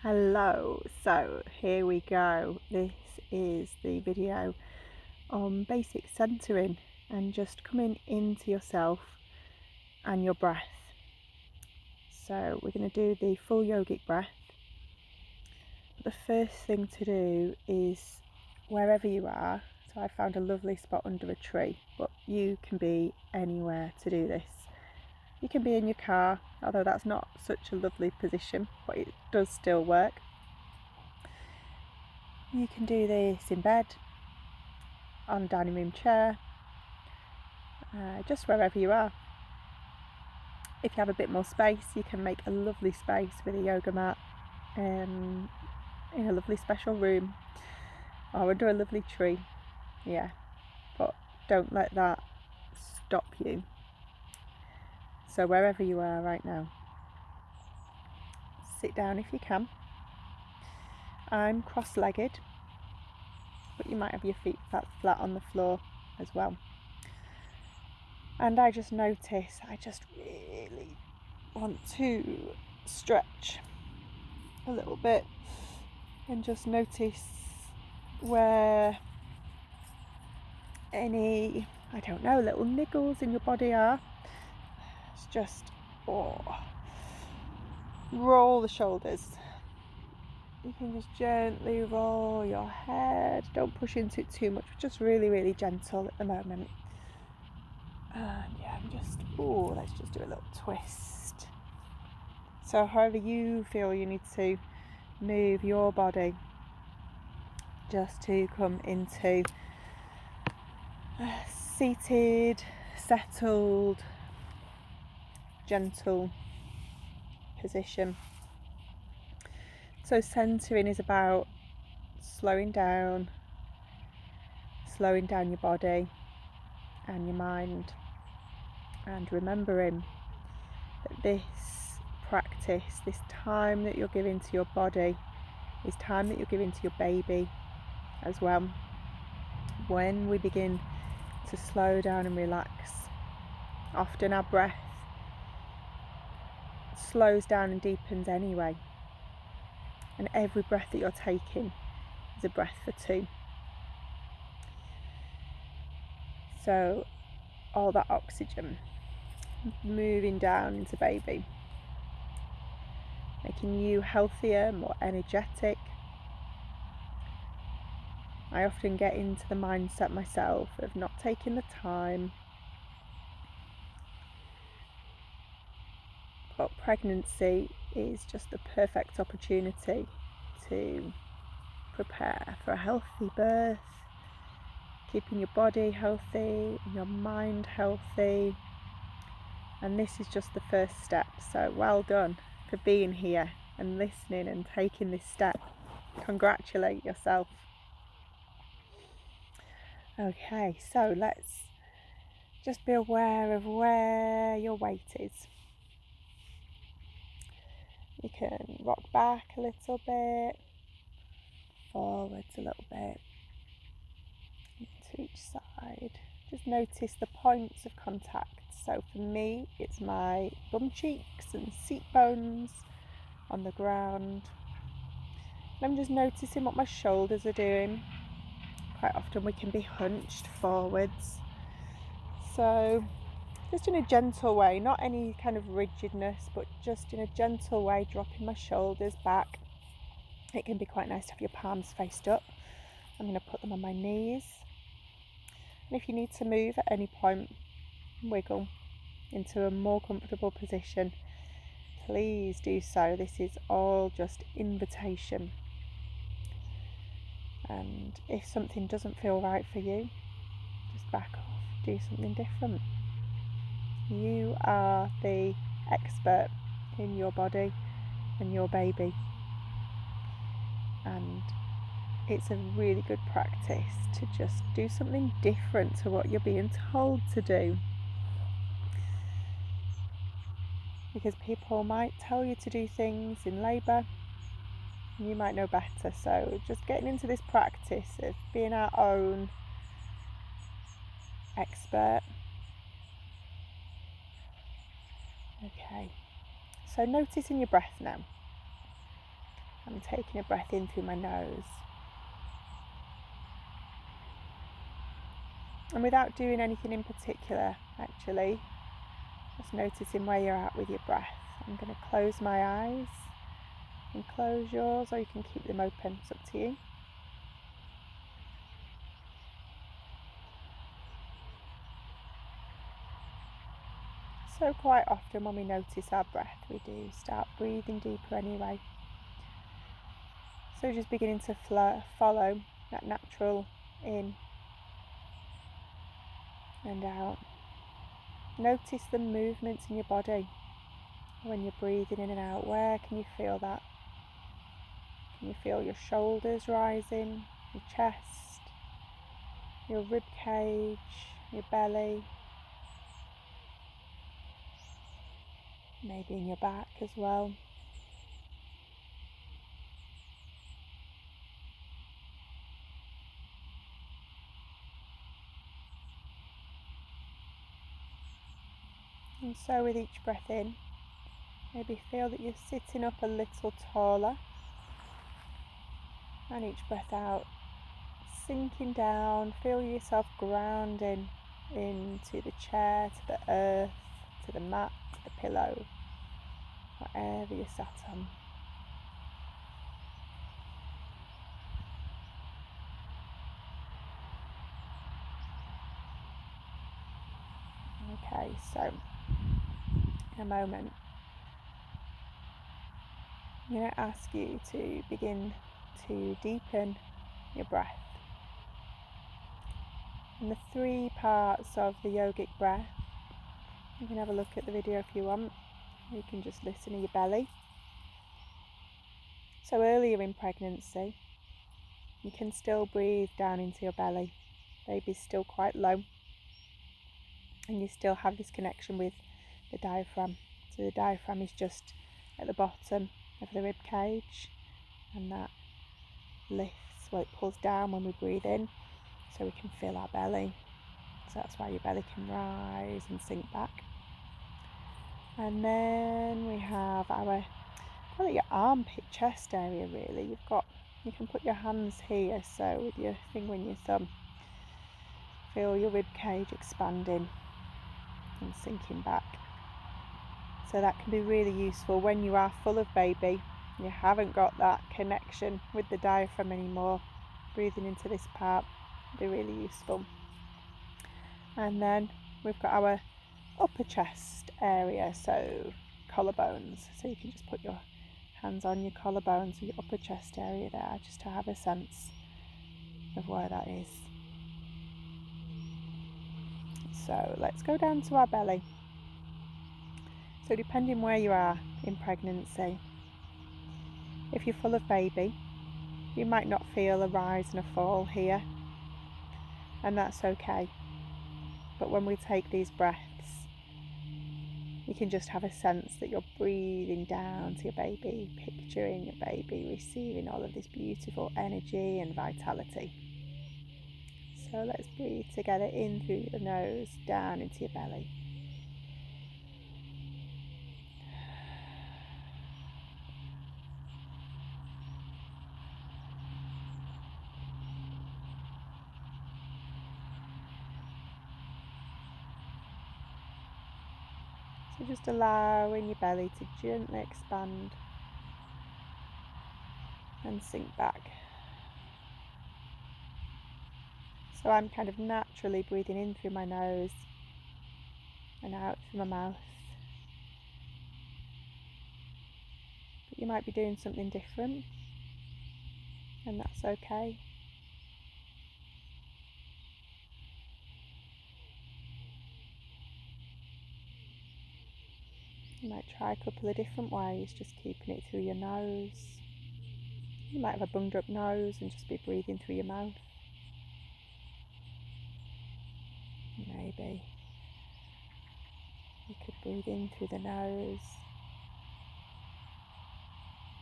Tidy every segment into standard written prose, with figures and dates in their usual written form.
Hello, so here we go. This is the video on basic centering and just coming into yourself and your breath. So we're going to do the full yogic breath. The first thing to do is wherever you are. So I found a lovely spot under a tree, but you can be anywhere to do this. You can be in your car, although that's not such a lovely position, but it does still work. You can do this in bed, on a dining room chair, just wherever you are. If you have a bit more space, you can make a lovely space with a yoga mat in a lovely special room or under a lovely tree. Yeah, but don't let that stop you. So wherever you are right now, sit down if you can. I'm cross-legged, but you might have your feet flat on the floor as well. And I just notice, I just really want to stretch a little bit and just notice where any, I don't know, little niggles in your body are. It's just, roll the shoulders. You can just gently roll your head. Don't push into it too much, just really, really gentle at the moment. And yeah, let's just do a little twist. So however you feel you need to move your body just to come into a seated, settled, gentle position. So centering is about slowing down your body and your mind, and remembering that this practice, this time that you're giving to your body, is time that you're giving to your baby as well. When we begin to slow down and relax, often our breath slows down and deepens anyway, and every breath that you're taking is a breath for two. So all that oxygen moving down into baby, making you healthier, more energetic. I often get into the mindset myself of not taking the time, but pregnancy is just the perfect opportunity to prepare for a healthy birth, keeping your body healthy, your mind healthy, and this is just the first step. So well done for being here and listening and taking this step. Congratulate yourself. Okay, so let's just be aware of where your weight is. You can rock back a little bit, forwards a little bit, to each side. Just notice the points of contact. So for me, it's my bum cheeks and seat bones on the ground. And I'm just noticing what my shoulders are doing. Quite often we can be hunched forwards. So just in a gentle way, not any kind of rigidness, but just in a gentle way, dropping my shoulders back. It can be quite nice to have your palms faced up. I'm going to put them on my knees. And if you need to move at any point, wiggle into a more comfortable position, please do so. This is all just invitation. And if something doesn't feel right for you, just back off, do something different. You are the expert in your body and your baby, and it's a really good practice to just do something different to what you're being told to do, because people might tell you to do things in labour and you might know better. So just getting into this practice of being our own expert. Okay, so noticing your breath now. I'm taking a breath in through my nose. And without doing anything in particular, actually, just noticing where you're at with your breath. I'm going to close my eyes. You can close yours or you can keep them open, it's up to you. So quite often when we notice our breath, we do start breathing deeper anyway. So just beginning to follow that natural in and out. Notice the movements in your body when you're breathing in and out. Where can you feel that? Can you feel your shoulders rising, your chest, your rib cage, your belly, maybe in your back as well? And so with each breath in, maybe feel that you're sitting up a little taller, and each breath out, sinking down, feel yourself grounding into the chair, to the earth, to the mat, to the pillow, whatever you're sat on. Okay, so in a moment, I'm going to ask you to begin to deepen your breath. And the 3 parts of the yogic breath, you can have a look at the video if you want. You can just listen to your belly. So earlier in pregnancy, you can still breathe down into your belly. Baby's still quite low, and you still have this connection with the diaphragm. So the diaphragm is just at the bottom of the rib cage, and that lifts, well, it pulls down when we breathe in, so we can feel our belly. So that's why your belly can rise and sink back. And then we have our, call it your armpit, chest area really. You can put your hands here, so with your finger and your thumb, feel your rib cage expanding and sinking back. So that can be really useful when you are full of baby, you haven't got that connection with the diaphragm anymore. Breathing into this part can be really useful. And then we've got our upper chest area, so collarbones. So you can just put your hands on your collarbones or your upper chest area there, just to have a sense of where that is. So let's go down to our belly. So depending where you are in pregnancy, if you're full of baby, you might not feel a rise and a fall here, and that's okay. But when we take these breaths, you can just have a sense that you're breathing down to your baby, picturing your baby receiving all of this beautiful energy and vitality. So let's breathe together in through the nose, down into your belly. So just allowing your belly to gently expand and sink back. So I'm kind of naturally breathing in through my nose and out through my mouth. But you might be doing something different, and that's okay. You might try a couple of different ways, just keeping it through your nose. You might have a bunged up nose and just be breathing through your mouth. Maybe you could breathe in through the nose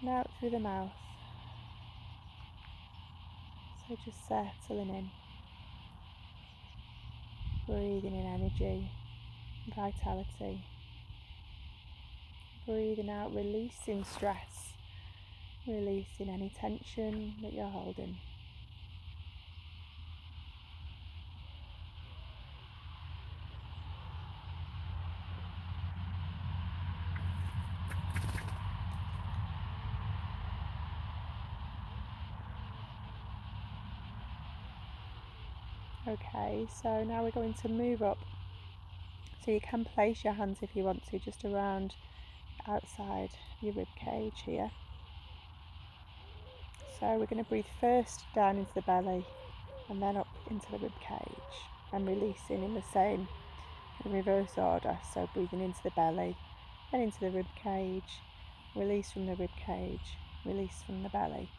and out through the mouth. So just settling in, breathing in energy, vitality. Breathing out, releasing stress releasing any tension that you're holding. Okay, so now we're going to move up. So you can place your hands if you want to, just around outside your rib cage here. So we're going to breathe first down into the belly and then up into the rib cage, and releasing in the same reverse order. So breathing into the belly, then into the rib cage, release from the rib cage, release from the belly.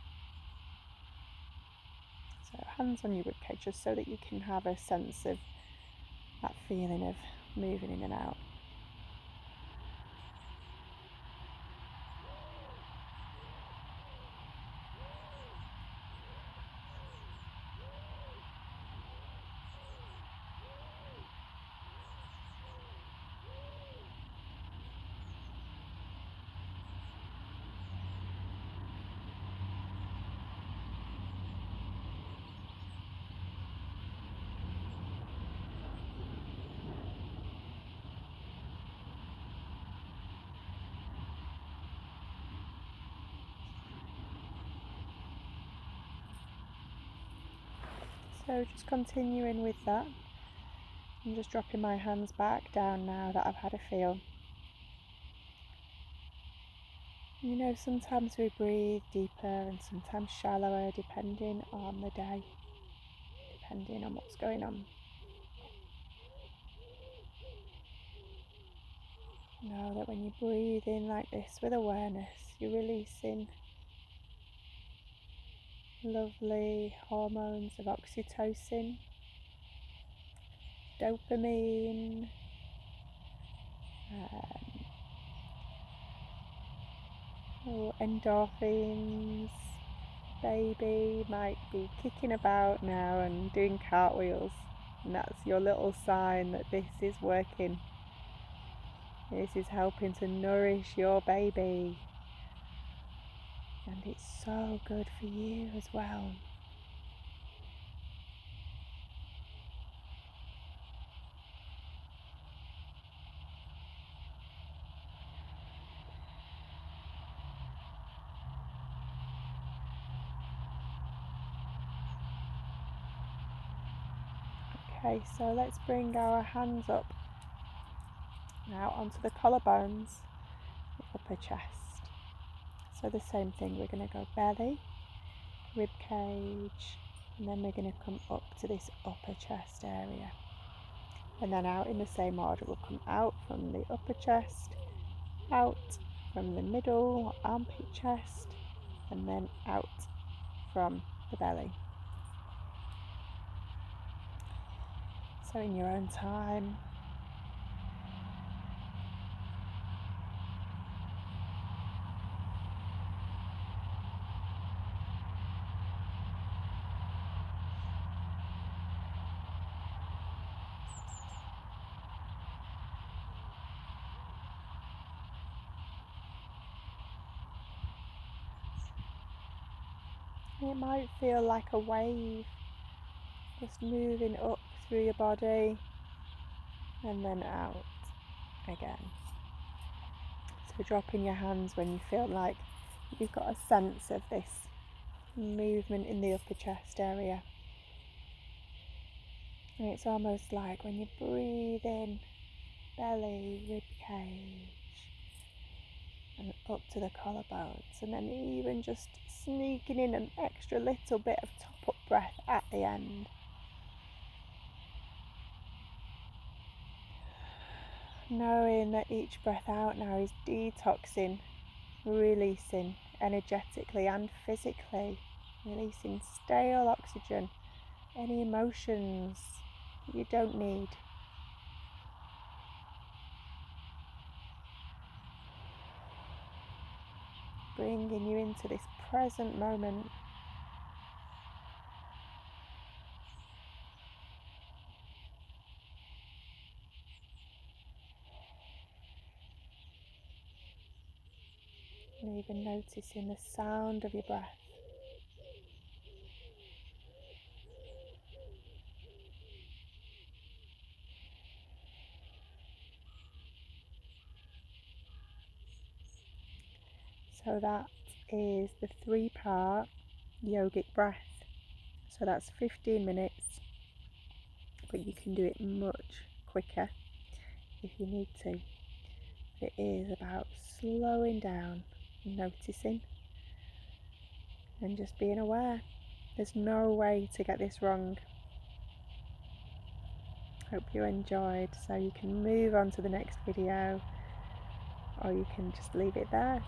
So hands on your rib cage, just so that you can have a sense of that feeling of moving in and out. So just continuing with that. I'm just dropping my hands back down now that I've had a feel. You know, sometimes we breathe deeper and sometimes shallower, depending on the day, depending on what's going on. Know that when you breathe in like this with awareness, you're releasing lovely hormones of oxytocin, dopamine, endorphins. Baby might be kicking about now and doing cartwheels, and that's your little sign that this is working. This is helping to nourish your baby, and it's so good for you as well. Okay, so let's bring our hands up now onto the collarbones, the upper chest. So the same thing, we're going to go belly, rib cage, and then we're going to come up to this upper chest area. And then out in the same order, we'll come out from the upper chest, out from the middle armpit chest, and then out from the belly. So in your own time. It might feel like a wave, just moving up through your body and then out again. So dropping your hands when you feel like you've got a sense of this movement in the upper chest area. And it's almost like when you breathe in, belly, rib cage, and up to the collarbones, and then even just sneaking in an extra little bit of top up breath at the end. Knowing that each breath out now is detoxing, releasing energetically and physically, releasing stale oxygen, any emotions you don't need. Bringing you into this present moment. And even noticing the sound of your breath. So that is the 3-part yogic breath. So that's 15 minutes, but you can do it much quicker if you need to. It is about slowing down, noticing, and just being aware. There's no way to get this wrong. Hope you enjoyed. So you can move on to the next video, or you can just leave it there.